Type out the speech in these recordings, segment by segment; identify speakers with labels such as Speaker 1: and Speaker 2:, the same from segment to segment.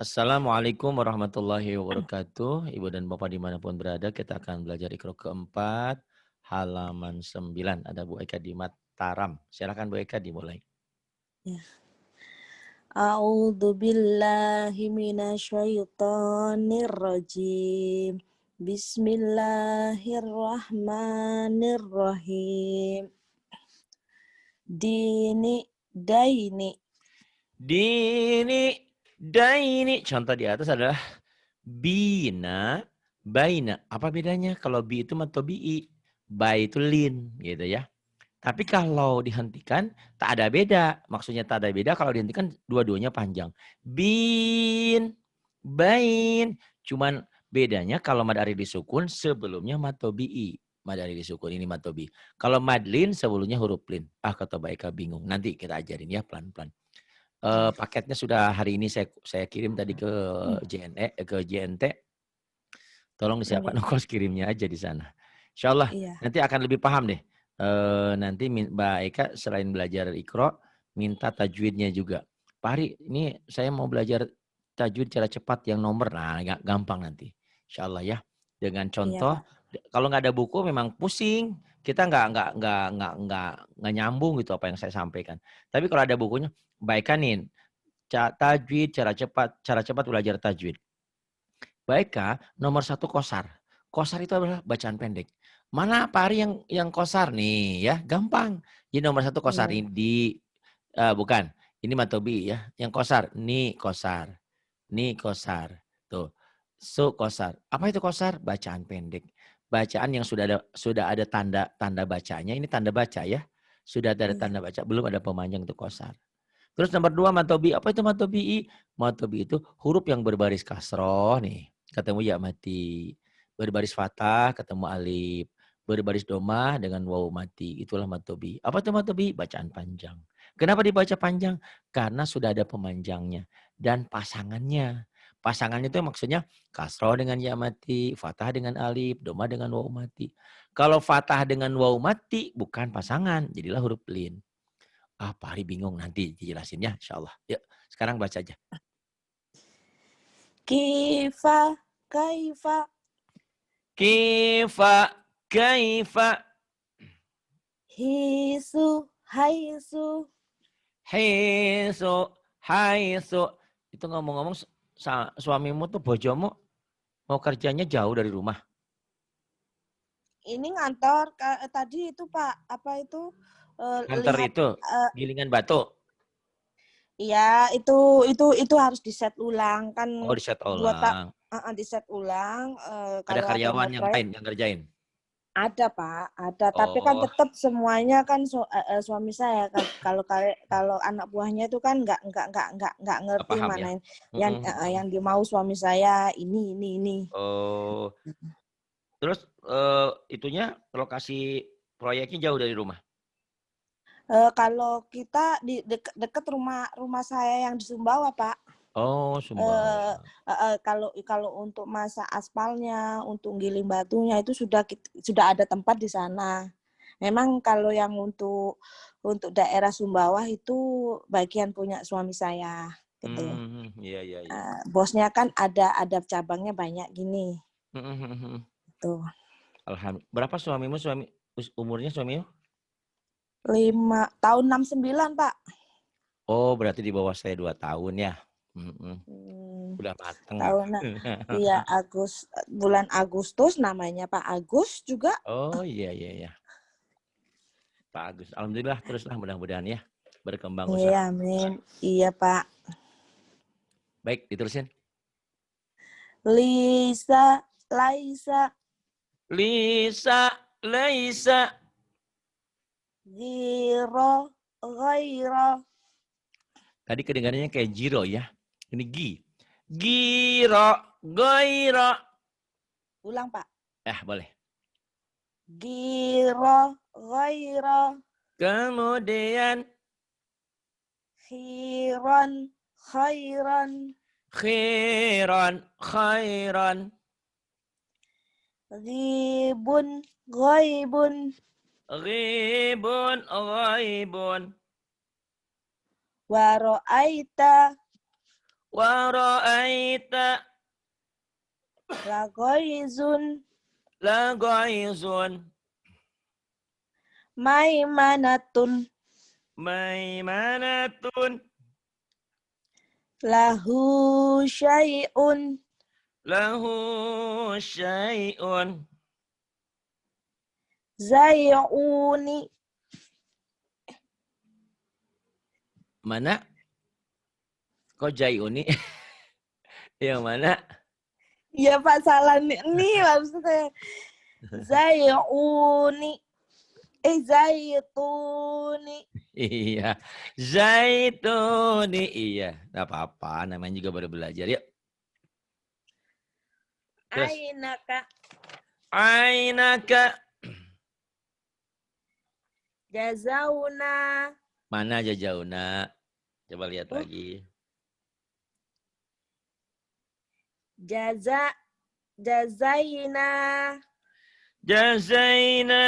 Speaker 1: Assalamualaikum warahmatullahi wabarakatuh. Ibu dan Bapak dimanapun berada, kita akan belajar Iqra keempat, halaman 9. Ada Bu Eka di Mataram. Silakan Bu Eka dimulai.
Speaker 2: Ya. A'udzu billahi minasyaitonir rajim. Bismillahirrahmanirrahim. Daini.
Speaker 1: Daini. Contoh di atas adalah bina, baina. Apa bedanya? Kalau bi itu matobi'i, bai itu lin, gitu ya. Tapi kalau dihentikan, tak ada beda. Maksudnya tak ada beda kalau dihentikan dua-duanya panjang. Bin, bain. Cuman bedanya kalau mad ari disukun sebelumnya matobi'i. Mad ari disukun ini matobi. Kalau madlin sebelumnya huruf lin. Kata Baika bingung. Nanti kita ajarin ya pelan-pelan. Paketnya sudah hari ini saya kirim tadi ke JNT. Tolong disiapkan ongkos kirimnya aja di sana. Insya Allah nanti akan lebih paham deh. Nanti Mbak Eka selain belajar Iqra, minta tajwidnya juga. Pak Hari, ini saya mau belajar tajwid cara cepat yang nomor. Nah, gampang nanti. Insya Allah ya. Dengan contoh, kalau nggak ada buku memang pusing. Kita nggak nyambung gitu apa yang saya sampaikan. Tapi kalau ada bukunya, baikanin tajwid cara cepat belajar tajwid. Baika nomor 1 kosar. Kosar itu adalah bacaan pendek. Mana Pak Ari yang kosar nih ya, gampang. Jadi nomor 1 kosar ini bukan. Ini matobi ya. Yang kosar, ni kosar. Ni kosar. Tuh. Su kosar. Apa itu kosar? Bacaan pendek. Bacaan yang sudah ada tanda bacanya. Ini tanda baca ya. Sudah ada tanda baca, belum ada pemanjang untuk kosar. Terus nomor 2 matobi. Apa itu matobi? Matobi itu huruf yang berbaris kasroh nih. Ketemu ya mati. Berbaris fathah ketemu alif. Berbaris domah dengan waw mati. Itulah matobi. Apa itu matobi? Bacaan panjang. Kenapa dibaca panjang? Karena sudah ada pemanjangnya. Dan pasangannya. Pasangannya itu maksudnya kasroh dengan ya mati. Fathah dengan alif. Domah dengan waw mati. Kalau fathah dengan waw mati bukan pasangan. Jadilah huruf lin. Pak Hari bingung, nanti dijelasin ya insya Allah. Yuk sekarang baca aja.
Speaker 2: Kaifa. Haisu.
Speaker 1: Haisu. Itu ngomong-ngomong suamimu tuh bojomu mau kerjanya jauh dari rumah.
Speaker 2: Ini ngantor tadi itu Pak, apa itu
Speaker 1: Kantor
Speaker 2: lihat
Speaker 1: itu Gilingan Batu.
Speaker 2: Iya, itu harus di-set ulang kan
Speaker 1: Oh, di-set ulang.
Speaker 2: di-set ulang
Speaker 1: Ada
Speaker 2: kalau ada
Speaker 1: karyawan
Speaker 2: mau
Speaker 1: yang
Speaker 2: proyek
Speaker 1: lain yang ngerjain.
Speaker 2: ada Pak, ada. Tapi kan
Speaker 1: Oh.
Speaker 2: tetap semuanya kan suami saya kan kalau anak buahnya itu kan nggak ngerti
Speaker 1: Paham ya.
Speaker 2: mana yang dimau suami saya ini.
Speaker 1: Oh. Terus itunya lokasi proyeknya jauh dari rumah.
Speaker 2: Kalau kita di dekat rumah saya yang di Sumbawa Pak.
Speaker 1: Oh, Sumbawa.
Speaker 2: Kalau untuk masa aspalnya, untuk giling batunya itu sudah ada tempat di sana. Memang kalau yang untuk daerah Sumbawa itu bagian punya suami saya gitu.
Speaker 1: Iya.
Speaker 2: Bosnya kan ada cabangnya banyak gini. Tuh.
Speaker 1: Alhamdulillah. Berapa umurnya suamimu?
Speaker 2: 5 tahun 69 Pak.
Speaker 1: Oh, berarti di bawah saya 2 tahun ya. Udah mateng.
Speaker 2: Iya, bulan Agustus namanya Pak Agus juga.
Speaker 1: Oh iya. Pak Agus. Alhamdulillah teruslah mudah-mudahan ya. Berkembang usaha.
Speaker 2: Iya, amin. Iya, Pak.
Speaker 1: Baik, diterusin.
Speaker 2: Laisa. Ghaira.
Speaker 1: Tadi kedengarannya kayak jiro ya. Ini Giro, goiro.
Speaker 2: Ulang, Pak.
Speaker 1: Boleh.
Speaker 2: Giro, ghaira.
Speaker 1: Kemudian
Speaker 2: khairan. Ghaibun.
Speaker 1: Ghaibun.
Speaker 2: Wa ra'aita.
Speaker 1: Wa ra'aita.
Speaker 2: La ghaizun.
Speaker 1: La ghaizun.
Speaker 2: Maimanatun.
Speaker 1: Maimanatun.
Speaker 2: Lahu syai'un.
Speaker 1: Lahu syai'un.
Speaker 2: Zai'uni.
Speaker 1: Mana? Kok Jaiuni? Yang mana?
Speaker 2: Ya Pak, salah nih maksudnya. Zai'uni. Zaituni.
Speaker 1: Iya. Zaituni. Iya. Gak apa-apa. Namanya juga baru belajar. Yuk. Terus.
Speaker 2: Ainaka.
Speaker 1: Ainaka.
Speaker 2: Jazauna.
Speaker 1: Mana aja jauh, nak? Coba lihat lagi.
Speaker 2: Jazaina.
Speaker 1: Jazaina.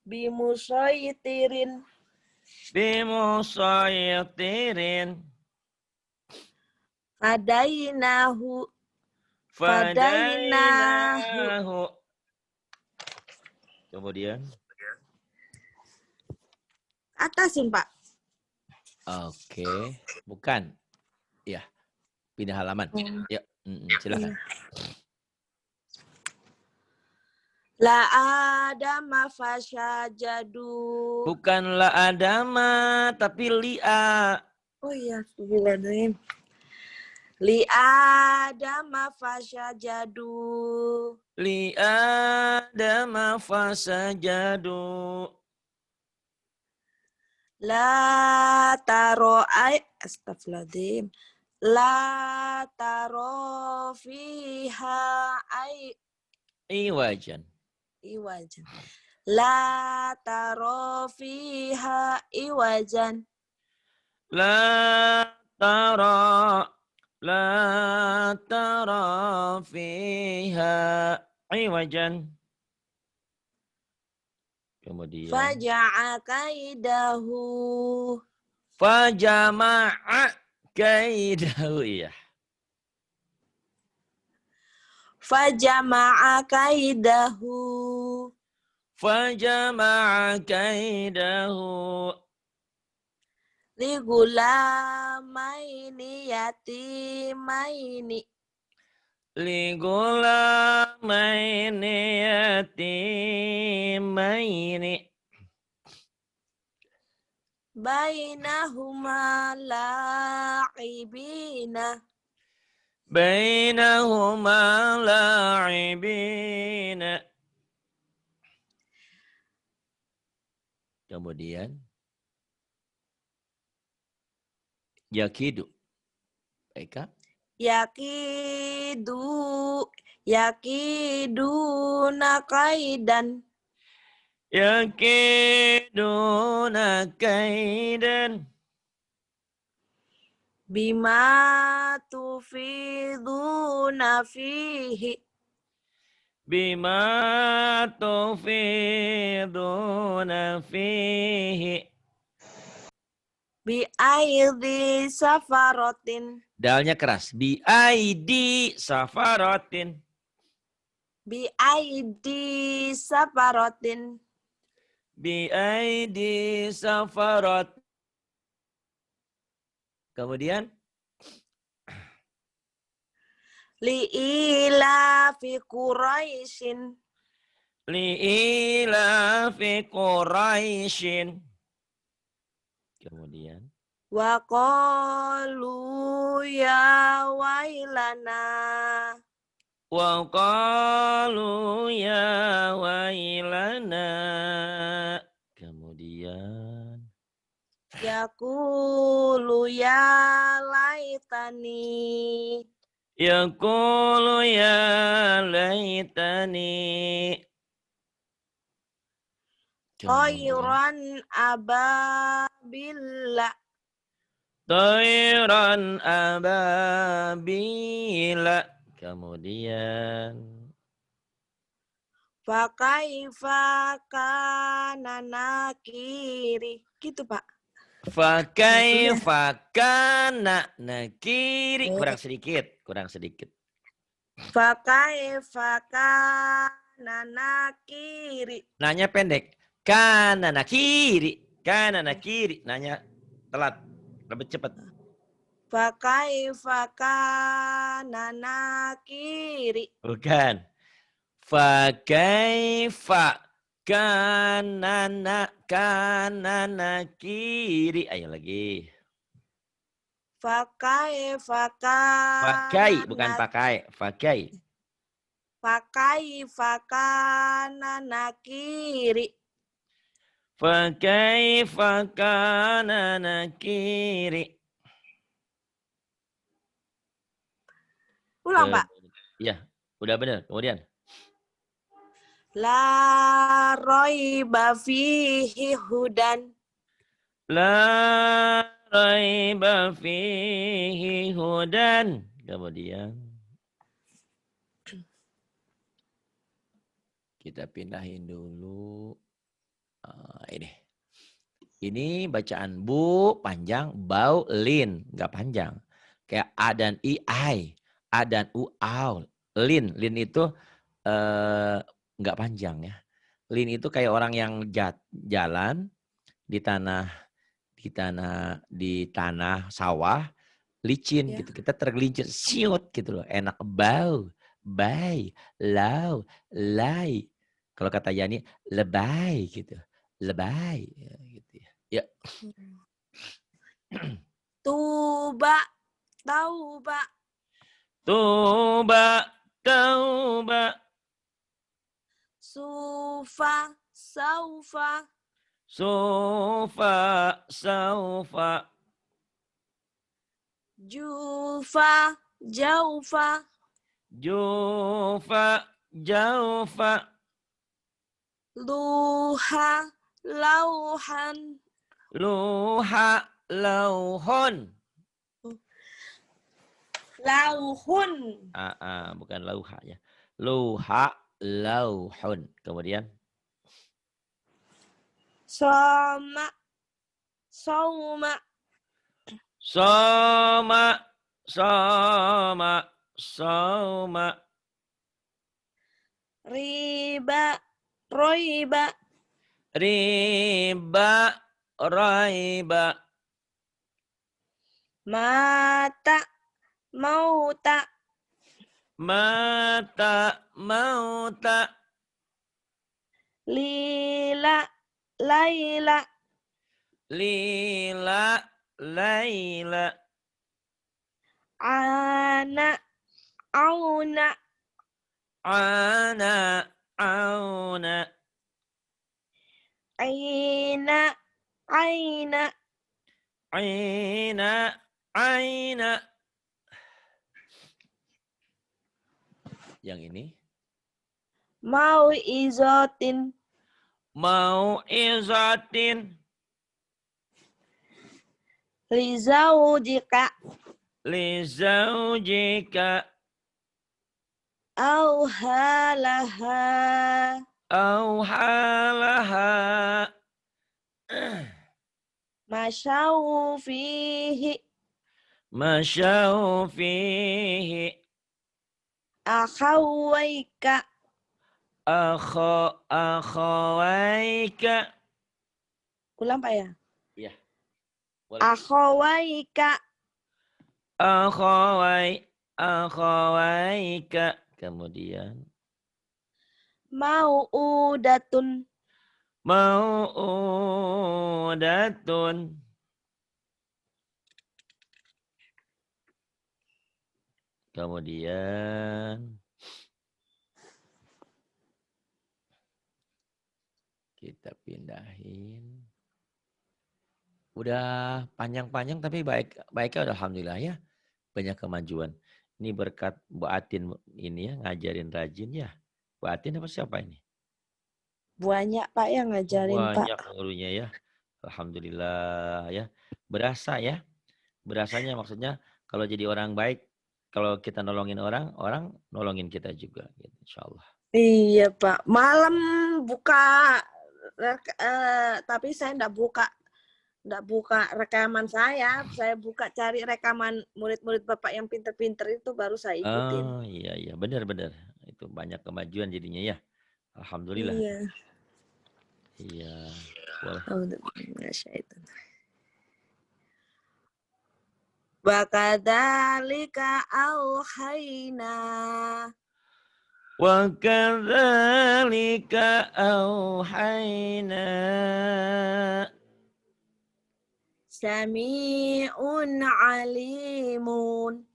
Speaker 2: Bimusoitirin.
Speaker 1: Bimusaytirin.
Speaker 2: Fadainahu.
Speaker 1: Fadainahu. Kemudian.
Speaker 2: Atasin Pak.
Speaker 1: Oke. Bukan. Ya. Pindah halaman. Ya. Silakan.
Speaker 2: La adama fasyajadu.
Speaker 1: Bukanlah Adama, tapi Lia.
Speaker 2: Oh iya, Bismillahirrahmanirrahim. Li adama fasyajadu.
Speaker 1: Li Adama fasajadu.
Speaker 2: La taro astagfirullahaladzim. La taro fiha
Speaker 1: Iwajan.
Speaker 2: iwajan. La taro fiha iwajan.
Speaker 1: La tara. La tara fiha iwajan. Kemudian.
Speaker 2: Faja'a kaidahu.
Speaker 1: Fajama'a kaidahu. Iya.
Speaker 2: Fajama'a kaidahu.
Speaker 1: Fajama'a kaidahu.
Speaker 2: Li gulamaini yatimaini.
Speaker 1: Li gulamaini yatimaini.
Speaker 2: Bainahuma la'ibina.
Speaker 1: Bainahuma la'ibina. Kemudian. Yakidu. Eka.
Speaker 2: Yakiduna kaidan.
Speaker 1: Yakiduna kaidan.
Speaker 2: Bima tufiduna fihi.
Speaker 1: Bima tufiduna fihi.
Speaker 2: Bi'aidhi safarotin.
Speaker 1: Dalnya keras. Bi'aidi safaratin.
Speaker 2: Bi'aidhi safarotin.
Speaker 1: Bi'aidi safarat. Kemudian.
Speaker 2: Li'ila fi Quraisyin.
Speaker 1: Li'ila fi Quraisyin. Kemudian.
Speaker 2: Wa qalu ya wailana.
Speaker 1: Wa qalu ya wailana. Kemudian.
Speaker 2: Yaqulu ya laitani.
Speaker 1: Yaqulu ya laitani.
Speaker 2: Khairan ababilla.
Speaker 1: Tayran ababila. Kemudian.
Speaker 2: Fakaifa kana nakiri. Gitu Pak. Betul ya?
Speaker 1: Fakaifa kana nakiri. Kurang sedikit, kurang sedikit.
Speaker 2: Fakaifa kana nakiri.
Speaker 1: Nanya pendek. Kana nakiri. Kana nakiri. Nanya telat. Lebih cepat.
Speaker 2: Fakaifa kana nakiri.
Speaker 1: Bukan. Fakaifa kana nakiri. Ayo lagi.
Speaker 2: Fakaifa
Speaker 1: Pakai,
Speaker 2: kana
Speaker 1: bukan pakai. Pakai.
Speaker 2: Fakaifa kana nakiri.
Speaker 1: Fakaifa kana nakiri.
Speaker 2: Ulang, Pak.
Speaker 1: Ya, udah benar. Kemudian.
Speaker 2: La raiba fihi hudan.
Speaker 1: La raiba fihi hudan. Kemudian kita pindahin dulu. Ini. Ini bacaan bu panjang, bau lin nggak panjang. Kayak a dan i ai, a dan u au. Lin itu nggak panjang ya. Lin itu kayak orang yang jalan di tanah sawah licin
Speaker 2: Ya.
Speaker 1: gitu. Kita tergelincir siut gitu loh. Enak bau, bay, lau, lai. Kalau kata Yani lebay gitu. Lebay ya, gitu ya. Ya.
Speaker 2: Tuba, tauba,
Speaker 1: Tuba, tauba,
Speaker 2: sufa, saufa,
Speaker 1: sofa, saufa,
Speaker 2: jufa, jaufa,
Speaker 1: jufa, jaufa,
Speaker 2: luha, lauhan,
Speaker 1: luha, lauhon.
Speaker 2: lauhun,
Speaker 1: Bukan lauha ya. Luha, lauhun. Kemudian
Speaker 2: soma, sauma,
Speaker 1: soma, soma, soma,
Speaker 2: riba, roiba,
Speaker 1: riba, raiba,
Speaker 2: mata, mauta,
Speaker 1: mata, mauta,
Speaker 2: lila, laila,
Speaker 1: lila, laila,
Speaker 2: ana, auna,
Speaker 1: ana, auna,
Speaker 2: aina, aina,
Speaker 1: aina, aina. Yang ini
Speaker 2: mau izotin,
Speaker 1: mau izatin,
Speaker 2: lizaujika,
Speaker 1: lizaujika,
Speaker 2: auhalaha,
Speaker 1: auhalaha,
Speaker 2: masyau fihi,
Speaker 1: masyau fihi,
Speaker 2: akhawaika,
Speaker 1: akhawaika.
Speaker 2: ulang Pak ya,
Speaker 1: Ya, boleh.
Speaker 2: akhawaika,
Speaker 1: Akhawaika. Kemudian
Speaker 2: mau'udatun,
Speaker 1: mau'udatun. Kemudian kita pindahin. Udah panjang-panjang tapi baiknya udah alhamdulillah ya. Banyak kemajuan. Ini berkat Bu Atin ini ya ngajarin rajin ya. Bu Atin apa siapa ini?
Speaker 2: banyak Pak yang ngajarin Pak.
Speaker 1: Banyak gurunya ya. Alhamdulillah ya. Berasa ya. Berasanya maksudnya kalau jadi orang baik, kalau kita nolongin orang, orang nolongin kita juga gitu, insyaallah.
Speaker 2: Iya Pak, malam buka, tapi saya enggak buka Nggak buka rekaman saya buka cari rekaman murid-murid Bapak yang pinter-pinter itu baru saya ikutin.
Speaker 1: Oh, iya iya, benar-benar. Itu banyak kemajuan jadinya ya. Alhamdulillah.
Speaker 2: Iya.
Speaker 1: Iya, boleh.
Speaker 2: Wa kadzalika auhayna
Speaker 1: Wa kadzalika auhayna
Speaker 2: sami'un alimun.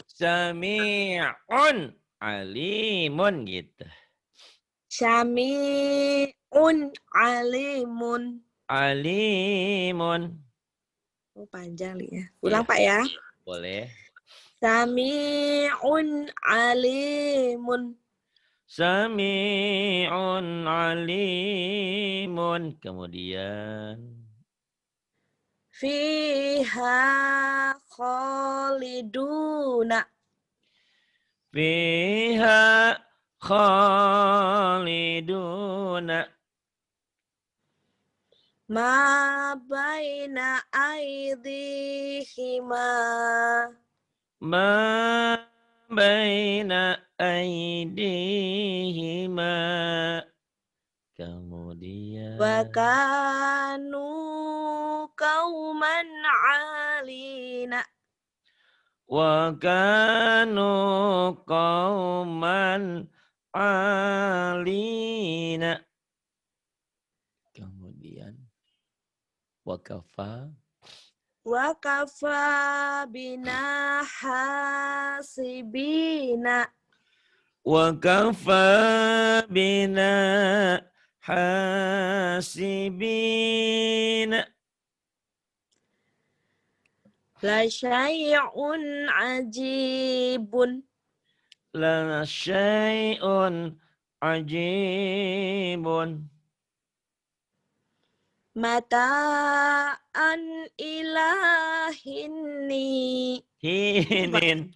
Speaker 1: sami'un alimun gitu.
Speaker 2: Sami'un alimun.
Speaker 1: Alimun.
Speaker 2: Oh, panjang Li ya.
Speaker 1: Iya,
Speaker 2: Ulang Pak ya.
Speaker 1: boleh.
Speaker 2: Sami'un alimun.
Speaker 1: Sami'un alimun. Kemudian
Speaker 2: Fiha khaliduna.
Speaker 1: fiha khaliduna.
Speaker 2: Ma baina aydihima
Speaker 1: Ma baina aydihima. Kemudian
Speaker 2: wa kanu qauman alina.
Speaker 1: wa kanu qauman alina. Kemudian wakafa
Speaker 2: Wa kafa bina hasibina.
Speaker 1: wakafa bina hasibina.
Speaker 2: La syai'un ajibun.
Speaker 1: La syai'un ajibun.
Speaker 2: Mata'an ilahini.
Speaker 1: Hinin.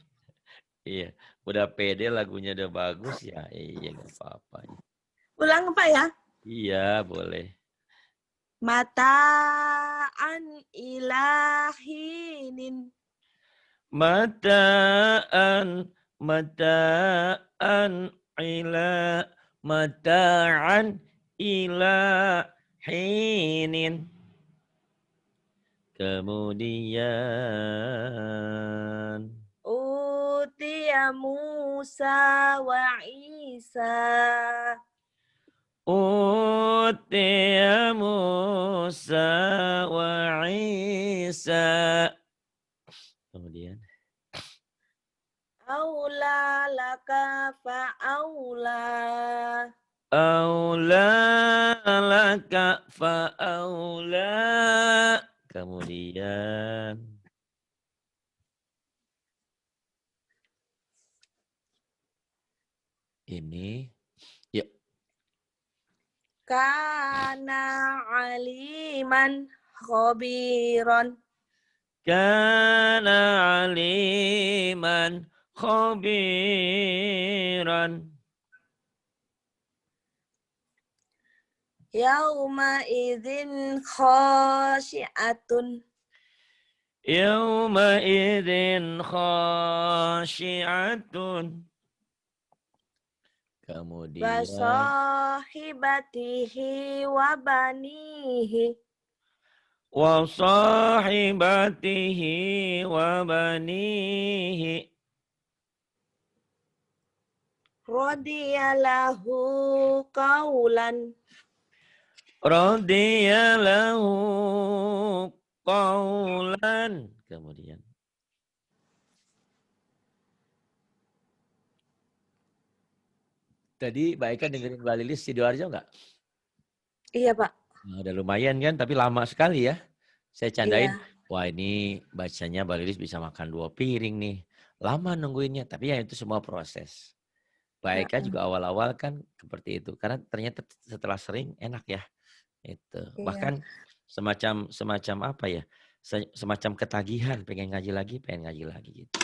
Speaker 1: Iya, udah pede lagunya udah bagus ya. Iya, nggak apa-apa.
Speaker 2: Ulang Pak ya.
Speaker 1: Iya, boleh.
Speaker 2: Mata'an ilahinin.
Speaker 1: Mata'an mata'an ila mata'an ila hinin. Kemudian
Speaker 2: Utiya Musa wa Isa.
Speaker 1: utiya Musa wa Isa. Kemudian
Speaker 2: Aula laka fa'aula.
Speaker 1: aula laka fa'aula. Kemudian ini ya
Speaker 2: Kana aliman khobiron.
Speaker 1: kana aliman khabiran.
Speaker 2: Yauma idzin khasyi'atun.
Speaker 1: Yawma idzin khasyi'atun.
Speaker 2: Wa
Speaker 1: Kemudian
Speaker 2: sahibatihi wa banihi.
Speaker 1: wa sahibatihi wa banihi.
Speaker 2: Radiyalahu qawlan.
Speaker 1: Radiya lahu qawlan. Kemudian tadi Mbak Eka dengerin Mbak Lilis Sidoarjo nggak?
Speaker 2: Iya Pak.
Speaker 1: Nah, udah lumayan kan, tapi lama sekali ya. Saya candain,
Speaker 2: Iya.
Speaker 1: wah ini bacanya Mbak Lilis bisa makan 2 piring nih. Lama nungguinnya, tapi ya itu semua proses. Mbak Eka juga awal-awal kan seperti itu. Karena ternyata setelah sering enak ya. Itu.
Speaker 2: Iya.
Speaker 1: Bahkan semacam apa ya? Semacam ketagihan, pengen ngaji lagi gitu.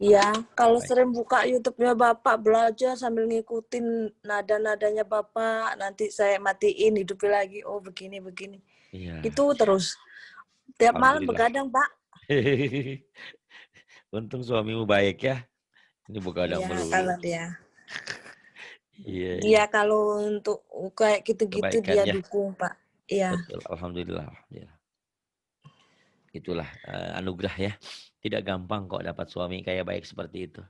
Speaker 2: Iya, kalau
Speaker 1: Baik.
Speaker 2: sering buka YouTube-nya Bapak belajar sambil ngikutin nada-nadanya Bapak, nanti saya matiin hidupin lagi. Oh begini.
Speaker 1: Iya.
Speaker 2: Itu terus. Tiap malam
Speaker 1: Alhamdulillah.
Speaker 2: begadang, Pak.
Speaker 1: Untung suamimu baik ya. Ini begadang
Speaker 2: Iya,
Speaker 1: melulu.
Speaker 2: kalau dia.
Speaker 1: Iya, iya.
Speaker 2: Dia kalau untuk kayak gitu-gitu
Speaker 1: Kebaikan
Speaker 2: dia
Speaker 1: ya.
Speaker 2: dukung, Pak. Iya.
Speaker 1: Betul. Alhamdulillah. Alhamdulillah. Itulah anugerah ya. Tidak gampang kok dapat suami kayak baik seperti itu.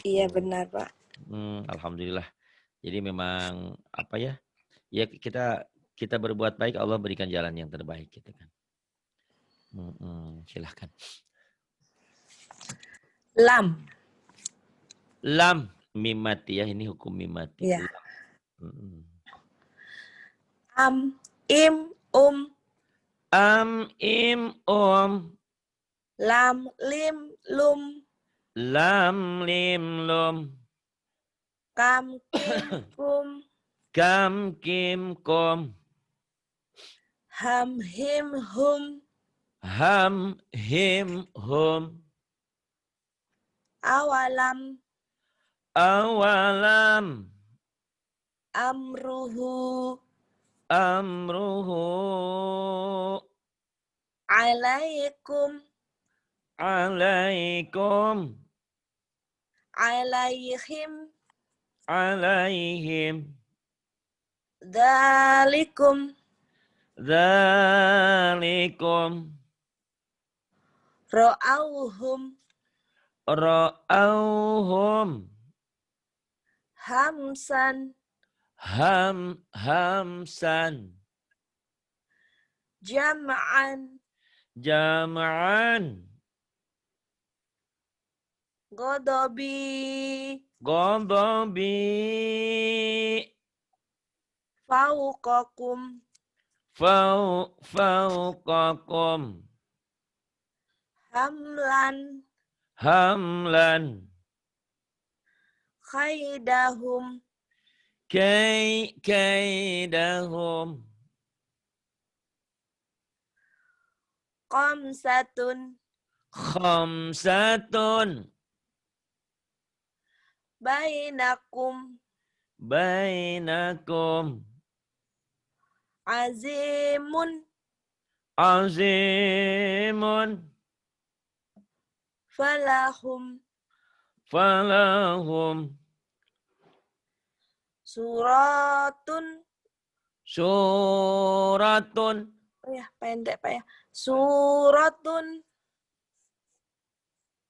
Speaker 2: Iya,
Speaker 1: Itu.
Speaker 2: benar, Pak.
Speaker 1: Alhamdulillah. Jadi memang apa ya? Ya kita berbuat baik, Allah berikan jalan yang terbaik gitu kan. Silahkan.
Speaker 2: Lam.
Speaker 1: Lam mim mati ya, ini hukum mim mati.
Speaker 2: Iya.
Speaker 1: Lam.
Speaker 2: Am, im,
Speaker 1: Am im
Speaker 2: lam, lim, lum,
Speaker 1: lam lim lum
Speaker 2: kam, kim, kum,
Speaker 1: kam kim kom
Speaker 2: ham, him, hum,
Speaker 1: ham him hum
Speaker 2: awalam,
Speaker 1: awalam
Speaker 2: amruhu,
Speaker 1: amruhu
Speaker 2: alaikum,
Speaker 1: alaikum
Speaker 2: alaihim,
Speaker 1: alaihim
Speaker 2: dalikum,
Speaker 1: dzalikum
Speaker 2: ro'auhum,
Speaker 1: ra'auhum
Speaker 2: hamsan,
Speaker 1: hamsan
Speaker 2: jam'an,
Speaker 1: jama'an
Speaker 2: godobi,
Speaker 1: ghadabi
Speaker 2: fauqakum,
Speaker 1: fauqakum
Speaker 2: hamlan,
Speaker 1: hamlan
Speaker 2: khaidahum,
Speaker 1: kaidahum
Speaker 2: qamsatun,
Speaker 1: khamsatun
Speaker 2: bainakum,
Speaker 1: bainakum
Speaker 2: azimun,
Speaker 1: azimun
Speaker 2: falahum,
Speaker 1: falahum
Speaker 2: suratun,
Speaker 1: suratun
Speaker 2: pendek Pak ya, suratun,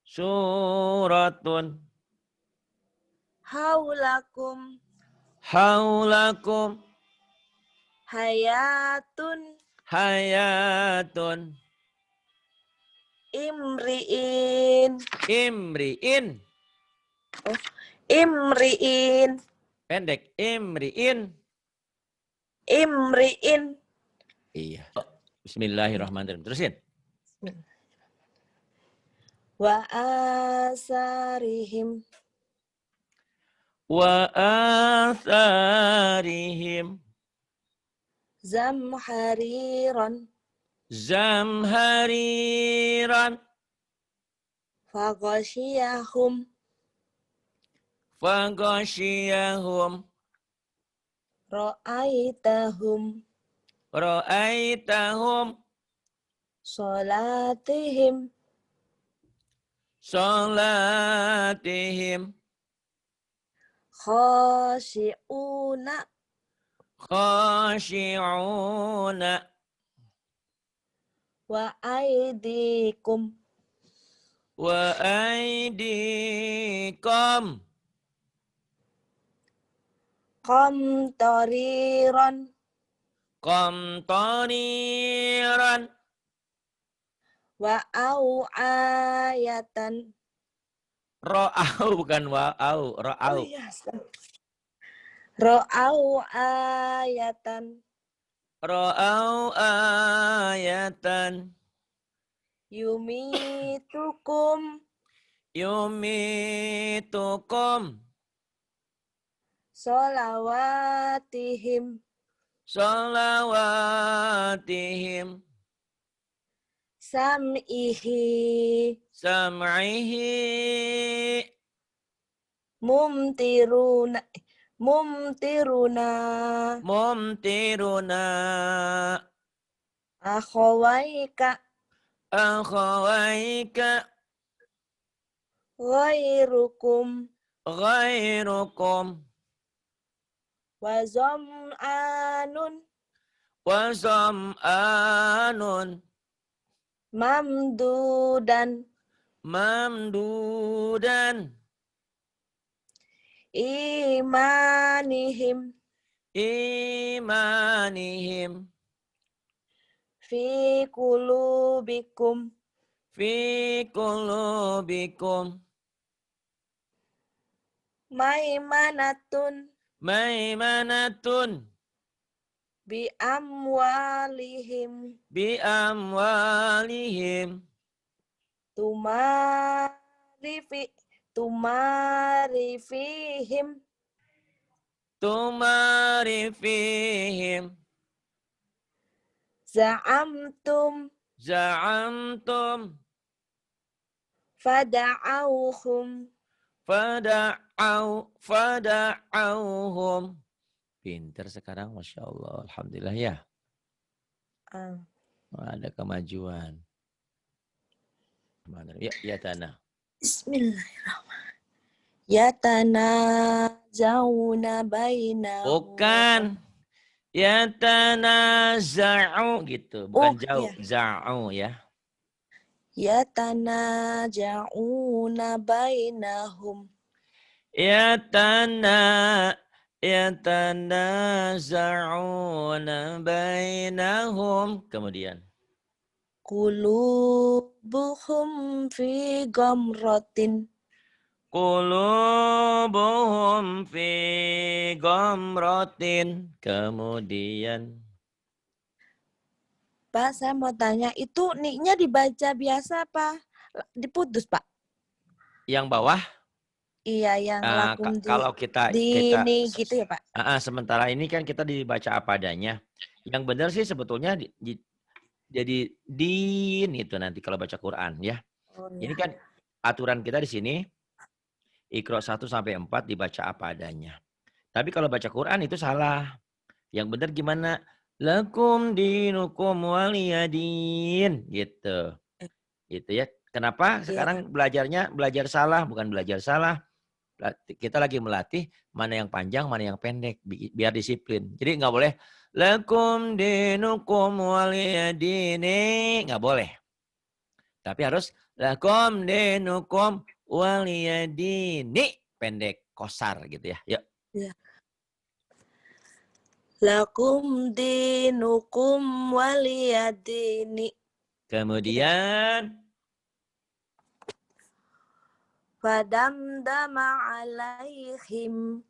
Speaker 1: suratun
Speaker 2: haulakum,
Speaker 1: haulakum
Speaker 2: hayatun,
Speaker 1: hayatun
Speaker 2: imri'in,
Speaker 1: imri'in
Speaker 2: imri'in,
Speaker 1: pendek imri'in.
Speaker 2: imri'in.
Speaker 1: Iya. Bismillahirrahmanirrahim. Terusin.
Speaker 2: Wa asarihim,
Speaker 1: Wa atharihim
Speaker 2: zamhariran,
Speaker 1: zamhariran
Speaker 2: faghashiyahum,
Speaker 1: faghashiyahum
Speaker 2: ra'aitahum,
Speaker 1: ra'aitahum
Speaker 2: salatihim,
Speaker 1: salatihim
Speaker 2: khashi'una,
Speaker 1: khashi'una
Speaker 2: wa aidikum,
Speaker 1: wa aidikum
Speaker 2: qamtariran,
Speaker 1: qamtariran
Speaker 2: wa au'ayatan.
Speaker 1: ra'au bukan wa'au
Speaker 2: Oh
Speaker 1: ra'au
Speaker 2: iya, ra'au ayatan,
Speaker 1: ra'au ayatan
Speaker 2: yumitukum,
Speaker 1: yumitukum
Speaker 2: solawatihim,
Speaker 1: salawatihim
Speaker 2: sam'ihi,
Speaker 1: sam'ihi
Speaker 2: mumtiruna, mumtiruna,
Speaker 1: mumtiruna
Speaker 2: Akhawaika
Speaker 1: Akhawaika
Speaker 2: ghairukum
Speaker 1: ghairukum
Speaker 2: wa zam'anun
Speaker 1: wa zam'anun
Speaker 2: mamdudan
Speaker 1: mamdudan
Speaker 2: imanihim
Speaker 1: imanihim
Speaker 2: fi qulubikum
Speaker 1: fi qulubikum
Speaker 2: maimanatun
Speaker 1: maimanatun
Speaker 2: bi amwalihim
Speaker 1: bi amwalihim
Speaker 2: tumarifihim
Speaker 1: tumarifihim
Speaker 2: za'amtum
Speaker 1: za'amtum
Speaker 2: fada'auhum
Speaker 1: fada'auhum. Pinter sekarang, Masya Allah. Alhamdulillah ya. Ada kemajuan. Ya tanah.
Speaker 2: Bismillahirrahmanirrahim. Yatanazawna bainahum.
Speaker 1: Bukan. Yatanaza'u gitu. Bukan jauh.
Speaker 2: Iya.
Speaker 1: Za'u ya.
Speaker 2: Yatanaja'una bainahum.
Speaker 1: Yatanaza'una bainahum. Kemudian.
Speaker 2: Qulubuhum fi gamratin.
Speaker 1: Qulubuhum fi ghamratin. Kemudian.
Speaker 2: Pak, saya mau tanya, itu niknya dibaca biasa apa diputus, Pak?
Speaker 1: Yang bawah.
Speaker 2: Iya, yang lakum
Speaker 1: Kalau kita
Speaker 2: dini gitu ya, Pak?
Speaker 1: Sementara ini kan kita dibaca apa adanya. Yang benar sih sebetulnya jadi din itu nanti kalau baca Quran ya.
Speaker 2: Oh,
Speaker 1: Ini
Speaker 2: ya.
Speaker 1: kan aturan kita di sini Iqra 1 sampai 4 dibaca apa adanya. Tapi kalau baca Quran itu salah. Yang benar gimana? Lakum dinukum waliyadin gitu. Gitu ya. Kenapa sekarang belajar salah, bukan belajar salah. Kita lagi melatih mana yang panjang, mana yang pendek biar disiplin. Jadi nggak boleh lakum dinukum waliyadini, nggak boleh. Tapi harus lakum dinukum waliyadini, pendek, kosar gitu ya. Yuk.
Speaker 2: Ya. Lakum dinukum waliyadini.
Speaker 1: Kemudian
Speaker 2: Fadamdama alaihim.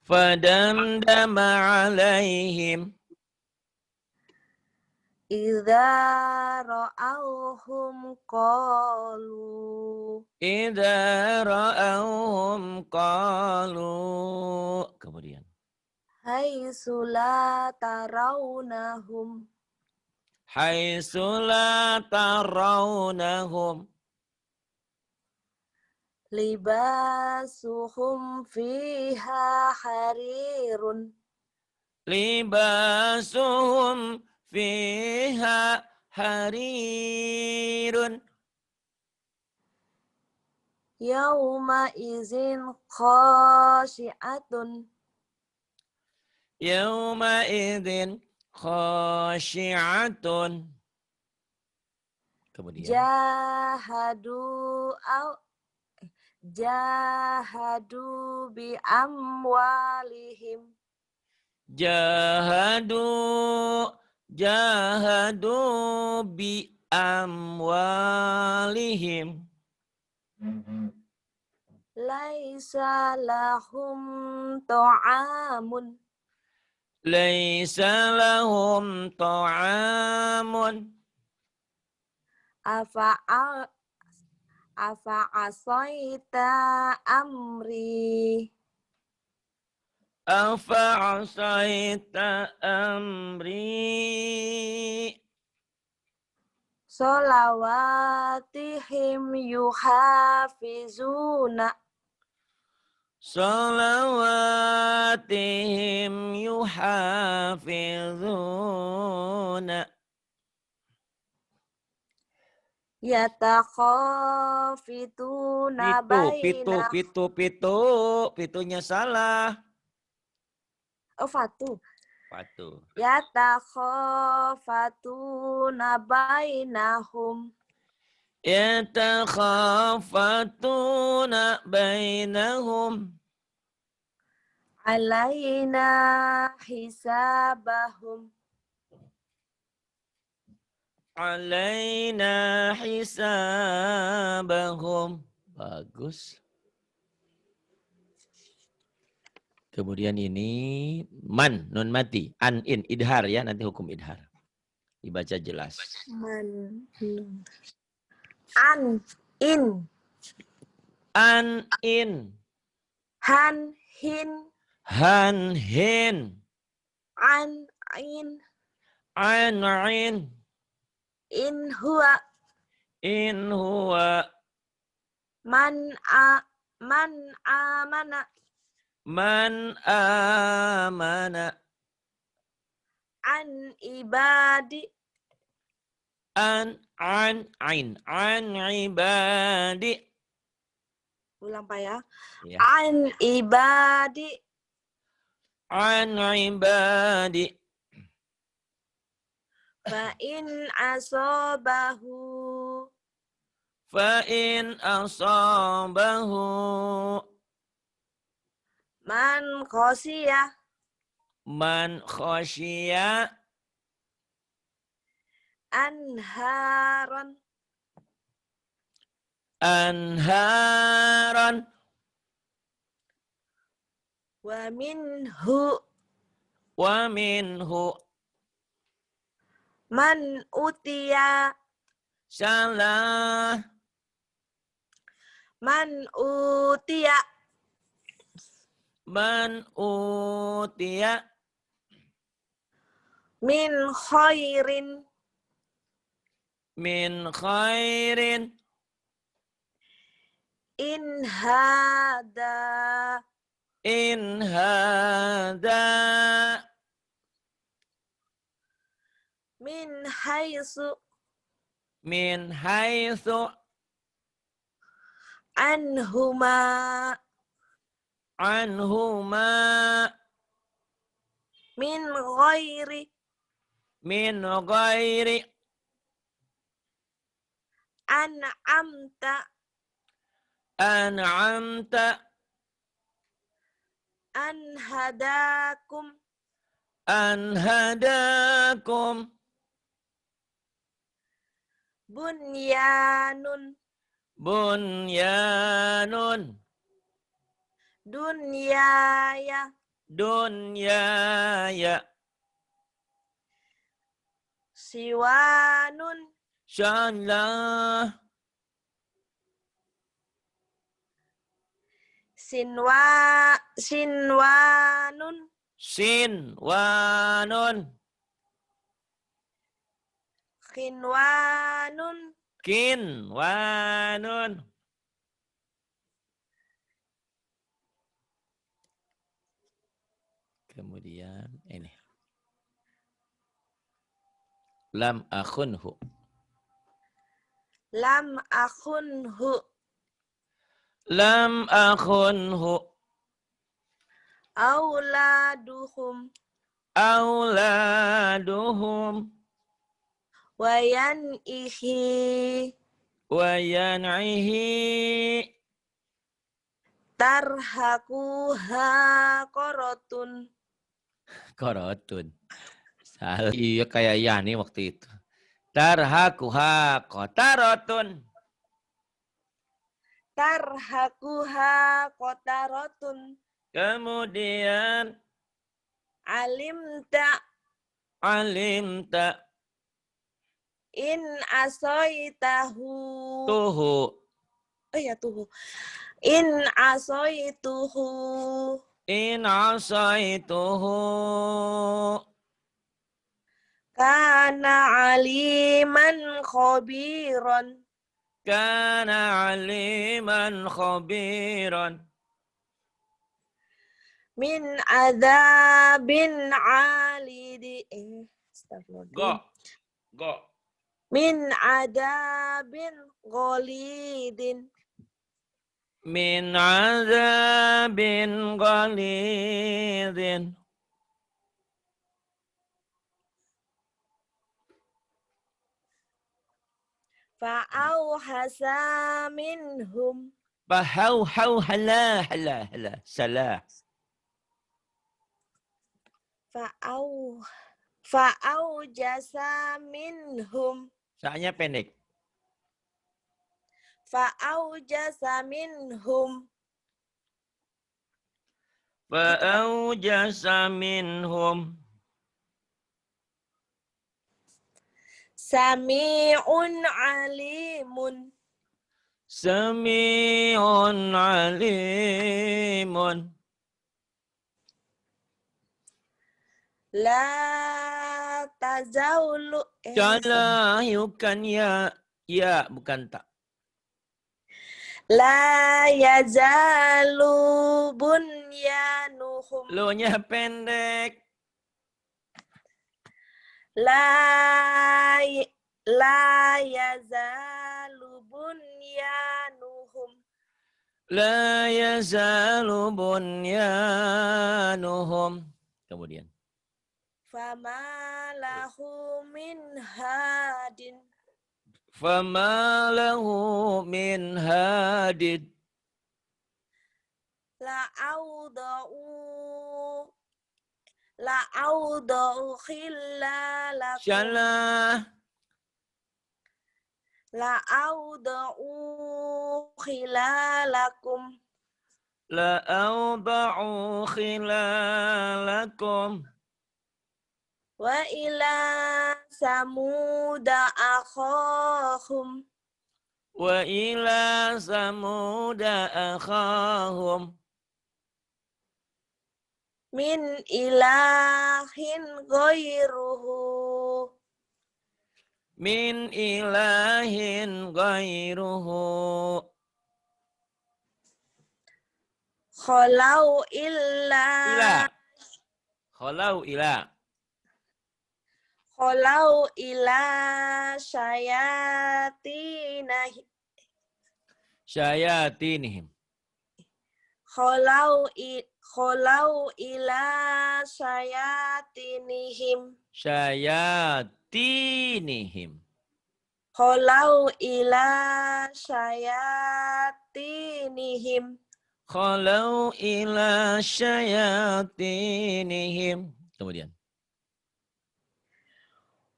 Speaker 1: fadamdama alaihim
Speaker 2: Idza ra'auhum qalu.
Speaker 1: idza ra'auhum qalu. Kemudian
Speaker 2: Haitsu la tarawnahum.
Speaker 1: haitsu la tarawnahum
Speaker 2: Libasuhum fiha harirun.
Speaker 1: libasuhum fiha harirun
Speaker 2: Yauma izin khashi'atun.
Speaker 1: yawma idzin khashi'atun. Kemudian
Speaker 2: Jahadu bi amwalihim.
Speaker 1: jahadu bi amwalihim
Speaker 2: Laisa lahum ta'amun.
Speaker 1: laisa lahum ta'amun
Speaker 2: Afa'asaita amri.
Speaker 1: afa'asaita amri
Speaker 2: Solawatihim yuhafizuna.
Speaker 1: salawatihim yuhafizuna
Speaker 2: Yatakhafituna bainahum.
Speaker 1: Pitunya salah.
Speaker 2: Oh, fatu.
Speaker 1: Patu.
Speaker 2: Yatakhafatuna bainahum.
Speaker 1: Yatakhafatuna bainahum.
Speaker 2: Alaina hisabahum.
Speaker 1: Alaina hisabahum. Bagus. Kemudian ini man, nun mati. An, in, idhar ya. Nanti hukum idhar. Dibaca jelas.
Speaker 2: Man. An, in.
Speaker 1: An, in.
Speaker 2: Han, hin.
Speaker 1: Han, hin.
Speaker 2: An, in.
Speaker 1: An, in.
Speaker 2: In huwa.
Speaker 1: In huwa.
Speaker 2: Man, amana.
Speaker 1: Man amana.
Speaker 2: An ibadi.
Speaker 1: An ain. An ibadi.
Speaker 2: Ulang Pak ya.
Speaker 1: Ya.
Speaker 2: An ibadi.
Speaker 1: An ibadi.
Speaker 2: Fa in asobahu.
Speaker 1: Fa in asabahu.
Speaker 2: Man khosiyah.
Speaker 1: Man khasyiya.
Speaker 2: Anharan.
Speaker 1: Anharan.
Speaker 2: Wa minhu.
Speaker 1: Wa minhu.
Speaker 2: Man utiya.
Speaker 1: Salah.
Speaker 2: Man utiya.
Speaker 1: Man utiya.
Speaker 2: Min khairin.
Speaker 1: Min khairin.
Speaker 2: In hada.
Speaker 1: In hada.
Speaker 2: Min haisu.
Speaker 1: Min haitsu.
Speaker 2: Anhuma.
Speaker 1: Anhuma.
Speaker 2: Min ghairi.
Speaker 1: Min ghairi.
Speaker 2: An'amta.
Speaker 1: An'amta.
Speaker 2: Anhadakum.
Speaker 1: Anhadakum.
Speaker 2: Bunyanun.
Speaker 1: Bunyanun.
Speaker 2: Dunyaya.
Speaker 1: Dunyaya.
Speaker 2: Siwanun.
Speaker 1: Salah.
Speaker 2: Sinwanun.
Speaker 1: Sinwanun.
Speaker 2: Kinwanun.
Speaker 1: Kinwanun. Kemudian ini. Lam akhunhu.
Speaker 2: Lam akhunhu.
Speaker 1: Lam akhunhu.
Speaker 2: Auladuhum.
Speaker 1: Auladuhum.
Speaker 2: Wayan'ihi.
Speaker 1: Wayan'ihi.
Speaker 2: Tarhakuha korotun.
Speaker 1: Korotun. Salah. Iya kayak Yani waktu itu. Tarhakuha kotarotun.
Speaker 2: Tarhakuha kotarotun.
Speaker 1: Kemudian
Speaker 2: Alimta.
Speaker 1: alimta.
Speaker 2: In asoitahu.
Speaker 1: Tuhu.
Speaker 2: Oh ya tuhu. In asoituhu.
Speaker 1: In asaituhu.
Speaker 2: Kana aliman khobiron.
Speaker 1: Kana aliman khabiran.
Speaker 2: Min azabin alidi.
Speaker 1: Go. Go.
Speaker 2: Min adabin ghalidin.
Speaker 1: Min azabin ghalidin.
Speaker 2: Fa'auhasa minhum.
Speaker 1: Bahau hau hala hala hala salah.
Speaker 2: Fa'aujasa minhum.
Speaker 1: Sa-nya pendek.
Speaker 2: Fa'aujasa minhum.
Speaker 1: Fa'aujasa minhum.
Speaker 2: Sami'un alimun.
Speaker 1: Sami'un alimun.
Speaker 2: La tazawlu.
Speaker 1: Salah, bukan ya. Ya, bukan tak.
Speaker 2: La yazalu bunyanuhum.
Speaker 1: Lo-nya pendek.
Speaker 2: La yazalu bunyanuhum.
Speaker 1: La yazalu bunyanuhum. Kemudian.
Speaker 2: Fama lahu min hadin.
Speaker 1: Fama lahu min hadid.
Speaker 2: La'auda'u khilalakum.
Speaker 1: Salah.
Speaker 2: La'auda'u khilalakum.
Speaker 1: La'auda'u khilalakum.
Speaker 2: Wa ila samuda akhahum.
Speaker 1: Wa ila samuda akhahum.
Speaker 2: Min ilahin ghairuhu.
Speaker 1: Min ilahin ghairuhu.
Speaker 2: Khalau illa.
Speaker 1: Ila. Khalau ila.
Speaker 2: Khalau ila syayatinah.
Speaker 1: Syayatinihim.
Speaker 2: Khalau ila syayatinihim.
Speaker 1: Syayatinihim.
Speaker 2: Khalau ila syayatinihim.
Speaker 1: Khalau ila syayatinihim. Kemudian.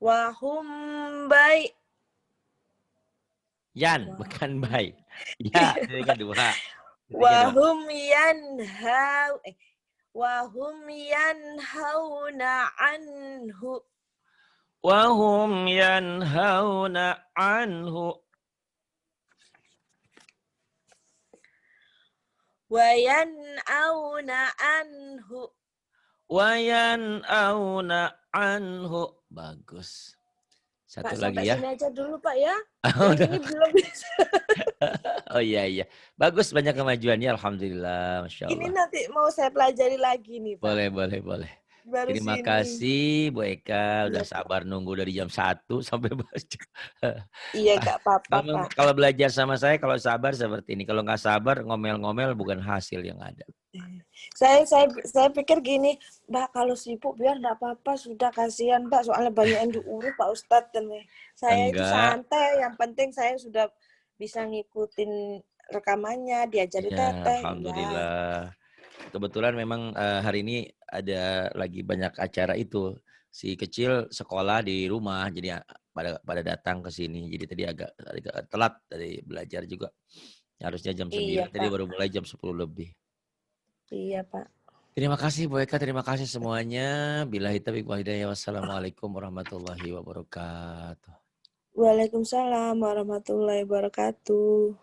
Speaker 2: Wahum bai.
Speaker 1: Yan, bukan bay. Ya, ini kan dua.
Speaker 2: Wahum yanhauna anhu.
Speaker 1: Wahum yanhauna anhu.
Speaker 2: Wa yan'auna anhu.
Speaker 1: Wa yan'auna anhu. Bagus. Satu
Speaker 2: Pak,
Speaker 1: lagi
Speaker 2: sampai
Speaker 1: ya.
Speaker 2: sini aja dulu Pak ya.
Speaker 1: Oh,
Speaker 2: Yang ini belum bisa.
Speaker 1: oh iya iya. Bagus, banyak kemajuannya. Alhamdulillah. Masya
Speaker 2: Ini
Speaker 1: Allah.
Speaker 2: nanti mau saya pelajari lagi nih Pak.
Speaker 1: Boleh, boleh, boleh.
Speaker 2: Baru
Speaker 1: Terima
Speaker 2: sini.
Speaker 1: kasih Bu Eka. Udah
Speaker 2: Iya, Pak.
Speaker 1: sabar nunggu dari jam 1 sampai baca.
Speaker 2: Iya gak apa-apa Pak.
Speaker 1: Kalau belajar sama saya, kalau sabar seperti ini. Kalau nggak sabar, ngomel-ngomel bukan hasil yang ada.
Speaker 2: Saya pikir gini, Mbak kalau sibuk biar enggak apa-apa, sudah kasihan Mbak, soalnya banyak yang diurus Pak Ustadz dan saya itu
Speaker 1: Enggak.
Speaker 2: santai, yang penting saya sudah bisa ngikutin rekamannya, diajari
Speaker 1: Ya,
Speaker 2: teteh.
Speaker 1: alhamdulillah. Kebetulan memang hari ini ada lagi banyak acara itu. Si kecil sekolah di rumah, jadi pada datang ke sini. Jadi tadi agak telat dari belajar juga. Harusnya jam 9,
Speaker 2: Iya,
Speaker 1: tadi
Speaker 2: Pak.
Speaker 1: baru mulai jam 10 lebih.
Speaker 2: Iya Pak.
Speaker 1: Terima kasih Bu Eka, terima kasih semuanya. Billahi taufiq wal hidayah. Wassalamualaikum warahmatullahi wabarakatuh.
Speaker 2: Waalaikumsalam warahmatullahi wabarakatuh.